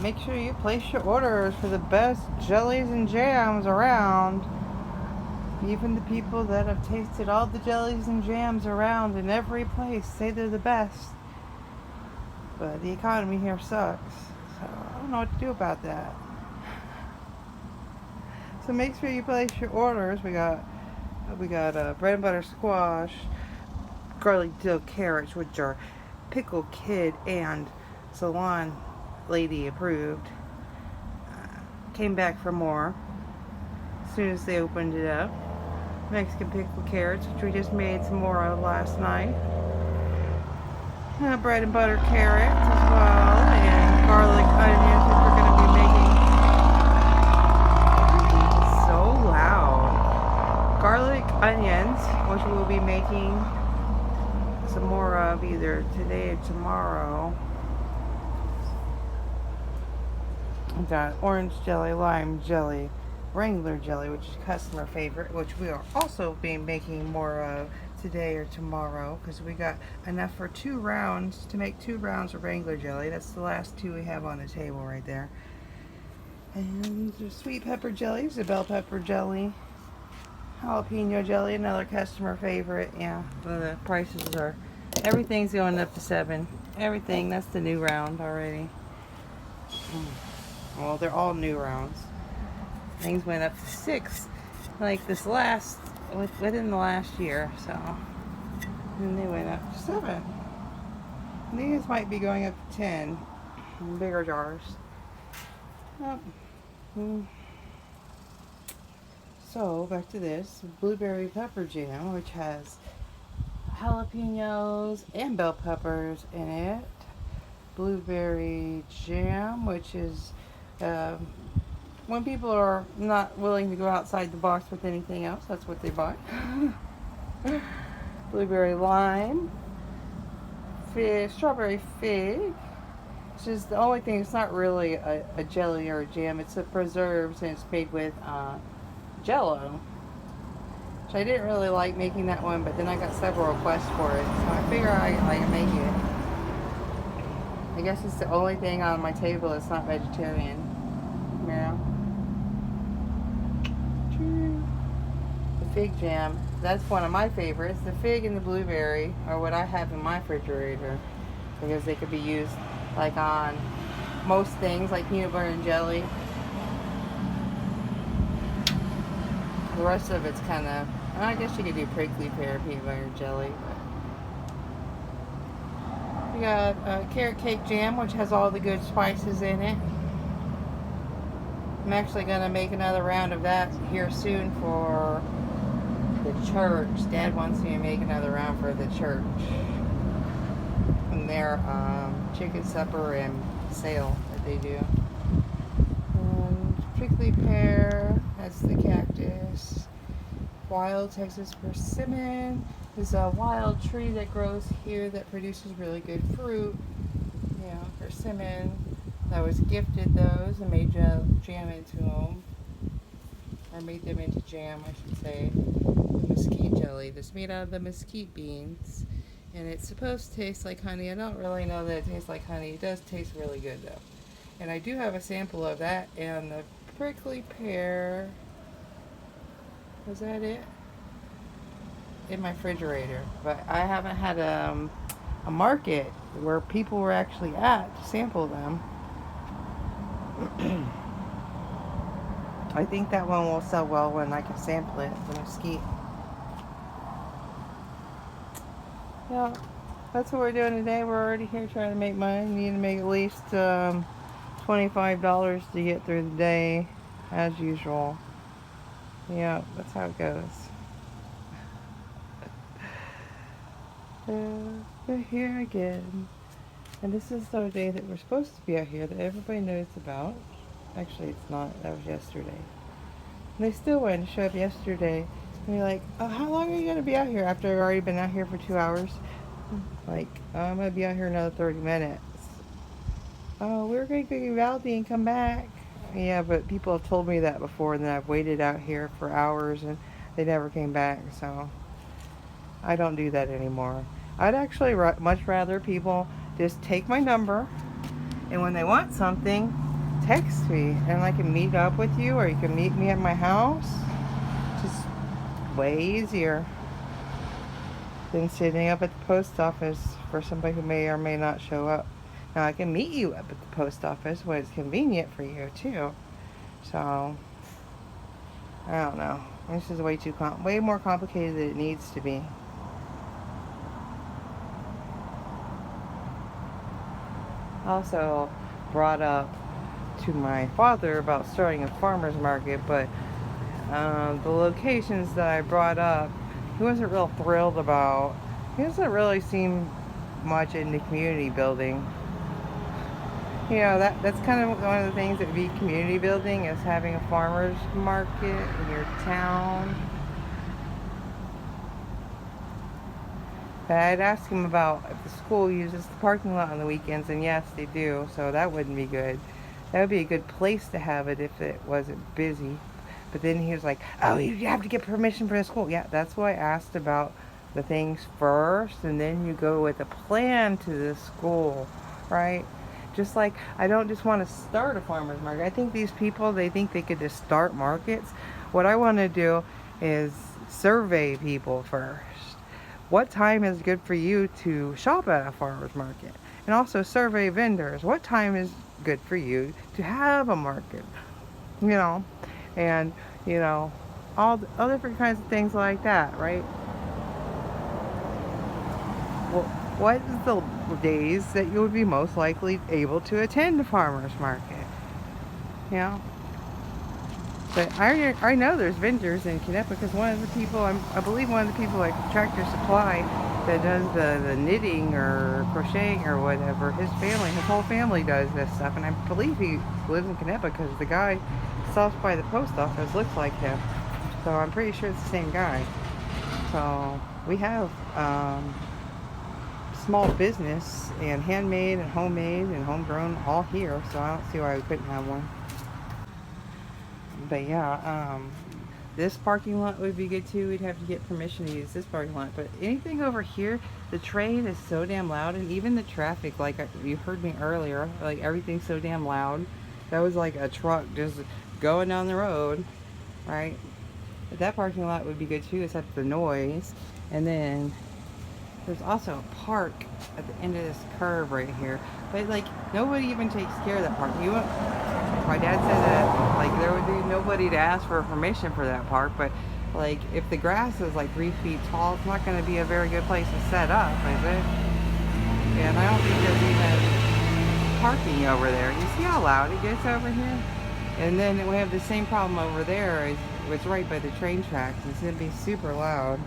Make sure you place your orders for the best jellies and jams around. Even the people that have tasted all the jellies and jams around in every place say they're the best. But the economy here sucks, so I don't know what to do about that. So make sure you place your orders. We got bread and butter squash, garlic dill carrots, which are pickle kid and salon lady approved. Came back for more as soon as they opened it up. Mexican pickle carrots, which we just made some more of last night. Bread and butter carrots as well, and garlic onions, which we're going to be making. So loud. Garlic onions, which we'll be making some more of either today or tomorrow. We got orange jelly, lime jelly, Rawrrr jelly, which is customer favorite, which we are also being making more of today or tomorrow, because we got enough for 2 rounds to make 2 rounds of Rawrrr jelly. That's the last 2 we have on the table right there. And the sweet pepper jellies, the bell pepper jelly, jalapeno jelly, another customer favorite. Yeah, the prices are, everything's going up to 7. Everything, that's the new round already. Well, they're all new rounds. Things went up to 6, like this last, within the last year, so. And they went up to 7. And these might be going up to 10 in bigger jars. So, back to this blueberry pepper jam, which has jalapenos and bell peppers in it. Blueberry jam, which is when people are not willing to go outside the box with anything else, that's what they buy. Blueberry lime, strawberry fig, which is the only thing. It's not really a jelly or a jam. It's a preserves, and it's made with Jello. Which I didn't really like making that one, but then I got several requests for it, so I figure I can make it. I guess it's the only thing on my table that's not vegetarian. Yeah. The fig jam, that's one of my favorites. The fig and the blueberry are what I have in my refrigerator, because they could be used like on most things, like peanut butter and jelly. The rest of it's kind of, I guess you could do prickly pear, peanut butter and jelly. But we got carrot cake jam, which has all the good spices in it. I'm actually going to make another round of that here soon for the church. Dad wants me to make another round for the church and their chicken supper and sale that they do. And prickly pear, that's the cactus. Wild Texas persimmon is a wild tree that grows here that produces really good fruit. Yeah, persimmon. I was gifted those and made jam into them. Or made them into jam, I should say. The mesquite jelly. That's made out of the mesquite beans. And it's supposed to taste like honey. I don't really know that it tastes like honey. It does taste really good though. And I do have a sample of that and the prickly pear. Was that it? In my refrigerator. But I haven't had a market where people were actually at to sample them. I think that one will sell well when I can sample it, the mesquite. Yeah, that's what we're doing today. We're already here trying to make money. We need to make at least $25 to get through the day, as usual. Yeah, that's how it goes. We're here again. And this is the day that we're supposed to be out here that everybody knows about. Actually, it's not. That was yesterday. And they still wanted to show up yesterday. And you're like, oh, how long are you going to be out here after I've already been out here for 2 hours? Like, I'm going to be out here another 30 minutes. Oh, we're going to go get Valdi and come back. Yeah, but people have told me that before, and then I've waited out here for hours and they never came back. So I don't do that anymore. I'd actually much rather people just take my number And when they want something, text me and I can meet up with you, or you can meet me at my house. Just way easier than sitting up at the post office for somebody who may or may not show up. Now I can meet you up at the post office when it's convenient for you too. So I don't know. This is way more complicated than it needs to be. Also brought up to my father about starting a farmer's market, but the locations that I brought up, he wasn't real thrilled about. He doesn't really seem much into community building. You know, that's kind of one of the things that would be community building, is having a farmer's market in your town. But I'd ask him about if the school uses the parking lot on the weekends, and yes, they do, so that wouldn't be good. That would be a good place to have it if it wasn't busy. But then he was like, oh, you have to get permission from the school. Yeah, that's why I asked about the things first, and then you go with a plan to the school, right? Just like, I don't just want to start a farmer's market. I think these people, they think they could just start markets. What I want to do is survey people first. What time is good for you to shop at a farmer's market? And also survey vendors. What time is good for you to have a market? You know, and, you know, all different kinds of things like that, right? Well, what is the days that you would be most likely able to attend a farmer's market? You know? But I know there's vendors in Connecticut, because one of the people, I believe one of the people at Tractor Supply that does the knitting or crocheting or whatever, his whole family does this stuff, and I believe he lives in Connecticut because the guy stops by the post office looks like him. So I'm pretty sure it's the same guy. So we have small business and handmade and homemade and homegrown all here, so I don't see why we couldn't have one. But yeah, this parking lot would be good too. We'd have to get permission to use this parking lot. But anything over here, the train is so damn loud, and even the traffic, like you heard me earlier, like everything's so damn loud. That was like a truck just going down the road, right? But that parking lot would be good too, except the noise. And then there's also a park at the end of this curve right here. But like, nobody even takes care of that park. My dad said that like there would be nobody to ask for permission for that park, but like if the grass is like 3 feet tall, it's not going to be a very good place to set up, is it? And I don't think there's even parking over there. You see how loud it gets over here? And then we have the same problem over there. It's right by the train tracks. It's going to be super loud.